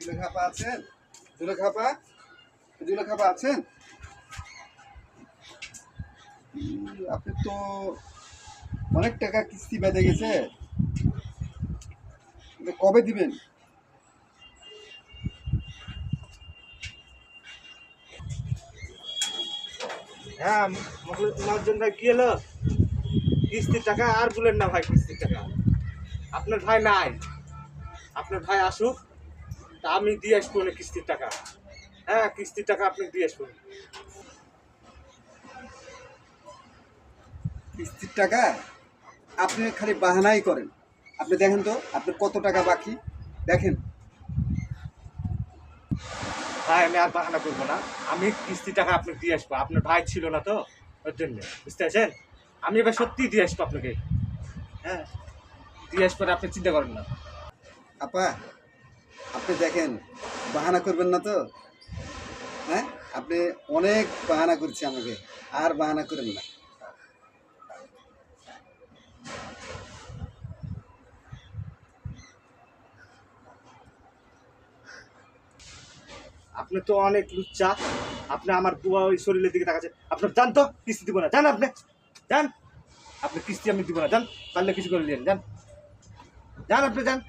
জুলেখাপা আছেন? জুলেখাপা, জুলেখাপা আছেন? আপনি তো অনেক টাকা কিস্তি বেঁধে গেছে, কবে দিবেন? হ্যাঁ, মহাজন ভাই কি হলো? কিস্তির টাকা আর বলেন না ভাই, কিস্তির টাকা আপনার ভাই নাই। আপনার ভাই আসুক, তা আমি দিয়ে আসবো না কিস্তির টাকা। হ্যাঁ, কিস্তির টাকা আপনি দিয়ে আসবেন। কিস্তির টাকা আপনি খালি বাহানাই করেন। আপনি দেখেন তো আপনার কত টাকা বাকি, দেখেন। ভাই আমি আর বাহানা করবো না, আমি কিস্তির টাকা আপনি দিয়ে আসবো। আপনার ভাই ছিল না তো, ওর জন্য, বুঝতে পারছেন? আমি এবার সত্যিই দিয়ে আসবো আপনাকে। হ্যাঁ, দিয়ে আসবো, আপনি চিন্তা করেন না। আপা, আপনি দেখেন, বাহানা করবেন না তো? হ্যাঁ, আপনি অনেক বাহানা করছে আমাকে, আর বাহানা করেন না। আপনি তো অনেক লুচ্চা। আপনি আমার বুয়া ওই শরীরের দিকে তাকাচ্ছেন। আপনার যান তো, কিস্তি দিব না, যান আপনি, যান। আপনি কিস্তি আমি দিব না, যান। পারলে কিছু করে নিন, যান, যান আপনি, যান।